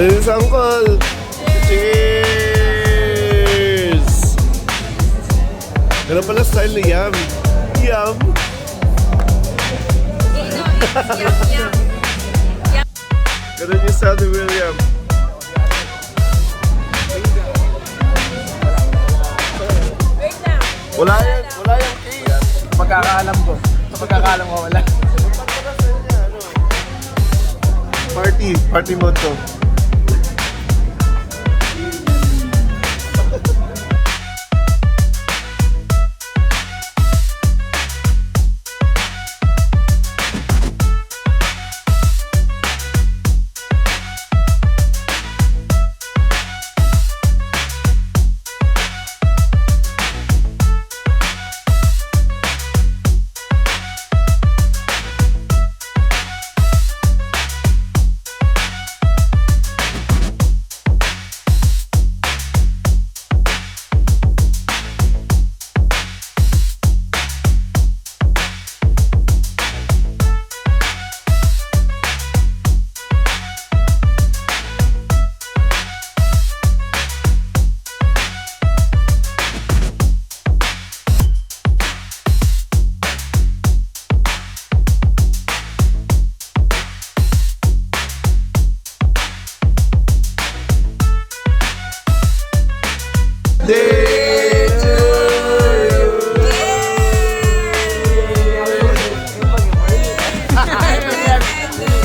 Ayun sa uncle. Cheers! Ganun pala style ni Yum. Yum! Ganun yung style ni William. Wala yung case. Pagkakaalam ko. Pagkakaalam ko wala. Party mode to.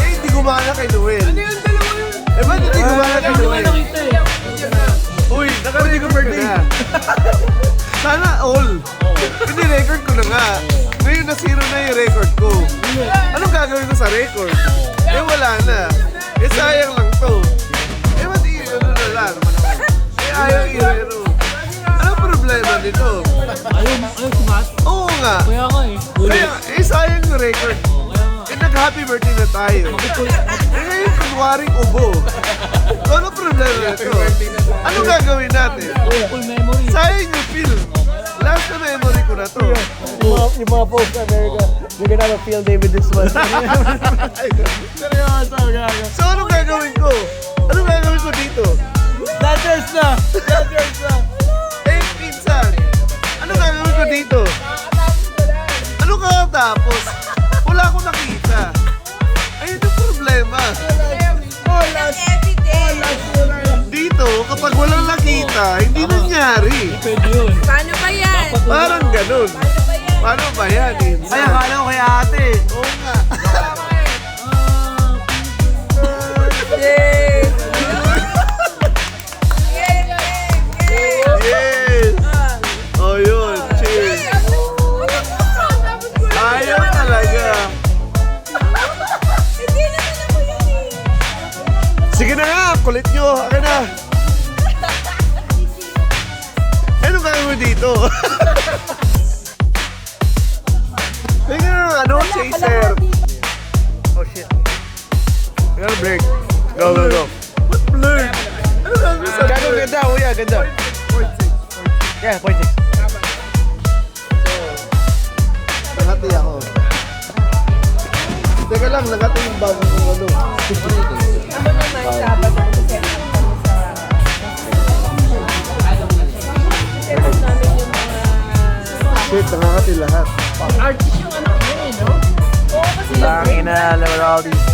Hindi gumana kay Noel. Ano yung dalawa yun? Eh ba't hindi gumana kay Noel? Uy, naka-ready ko birthday. Sana all. Hindi, record ko na nga. Ngayon na-zero na yung record ko. Anong gagawin ko sa record? Eh wala na. Eh sayang lang to. Eh ba't ano na lang? Eh ayaw i-rero. Anong problema nito? Ayaw sumat? Oo nga. Kaya nga eh. Kaya, eh sayang yung record. Eh nag-happy birthday na tayo. Eh ngayon kunwaring ubo. So ano problema nito? Anong gagawin natin? Full memory. Sayang yung film. Last na memory ko na to. Yung mga folks sa America, you're gonna have a field day with this one. Seryoso, gaga. So anong gagawin ko? Anong gagawin ko dito? That's na! That's na! Eh, pinsan. Anong gagawin ko dito? Ano kakatapos? Wala akong nakita. Ayun yung problema. Dito, kapag walang nakita, hindi nangyari. Pwede yun. Paano ba yan? Parang ganun. Paano ba yan? Ay, akala ko kay ate. Oo nga. Yes! Yes! Oh, yun. Cheers. Ayaw talaga. Hindi naman ako yun eh. Sige na nga, kulit nyo. Akin na. Anong gagawin dito? Tingnan nga ano, chaser. Oh shit. I gotta break. Go, go, go. What blurred? Ano gagawin sa Gago, ganda, kuya, ganda. Yeah, point it. Nangati ako. Teka lang, nangati yung bago kong ano. Ako naman, Sabado ko set up kami sa... Set up namin yung mga... Shit, nangati lahat. Artist yung anak niya eh, no? Oo, kasi Tangin na, alam mo all these.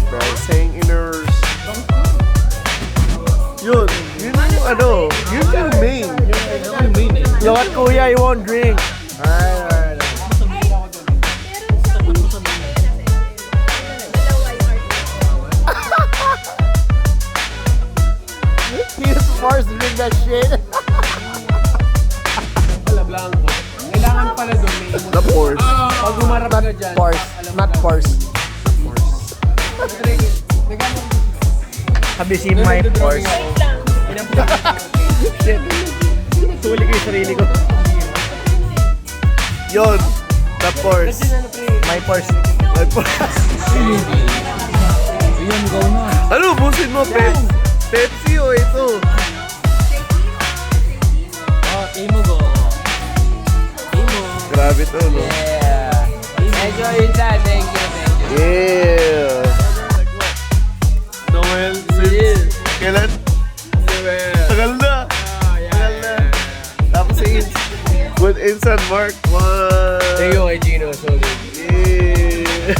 Bro, saying inners. Yun, yun yung ano, yun yung main. Yung main eh. Lawat kuya, you won't drink. Alright. He's forced to drink that shit. Wala, blanco. Kailangan pala doon may The force. pag umarap ka dyan. Force, not force. Have you seen my force? Shit. Tuli ko yung sarili ko. Yun, the force. My force. My force. Ayan, go na. Ano, busin mo, Pepsi o ito? Oh, Timo go. Timo. Grabe to, no? Yeah. Enjoy your time. Thank you. Yeah. Noel, since With instant mark. One. Thank you kay Gino. So good. Yeah.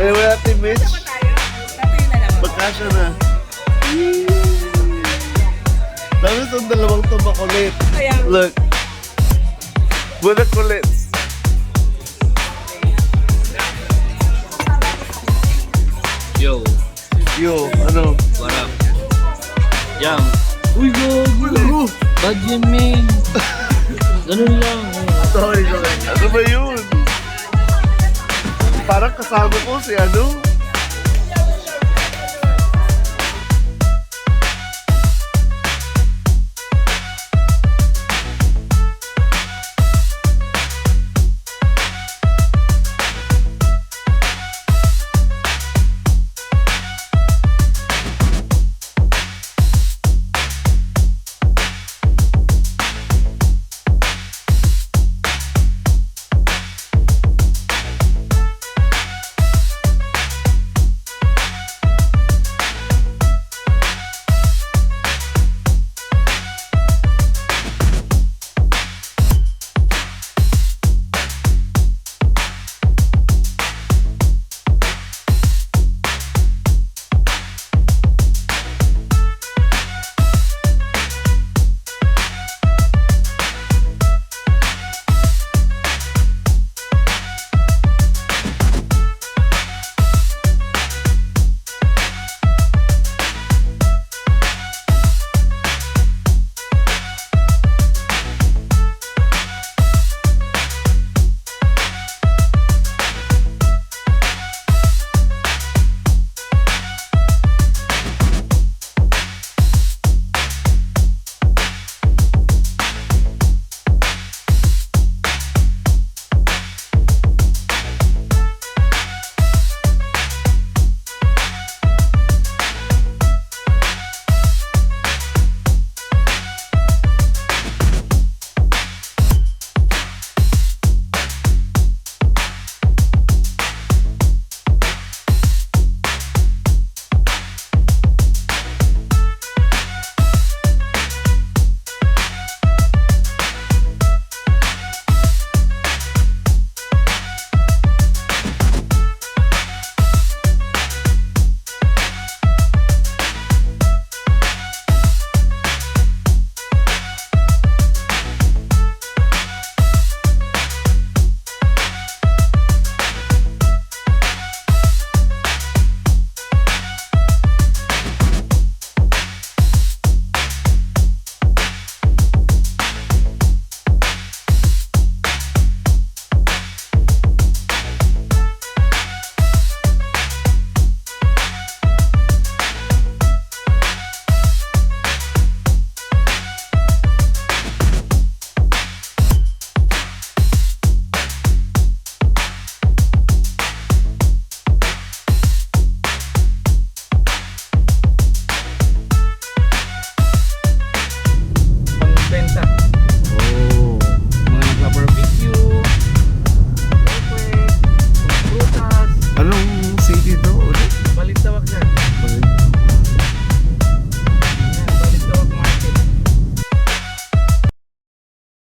Anyway, Ate Mitch. Tatuloy na lang. Magkasya na. Tapos ang dalawang to makulit. Kaya, Look. With the kulits. Yo, Yo, ano? what up? Yang. Uy, go! Ano? Bad man. Ganun lang. Sorry. Ano ba yun? Parang kasama ko si ano?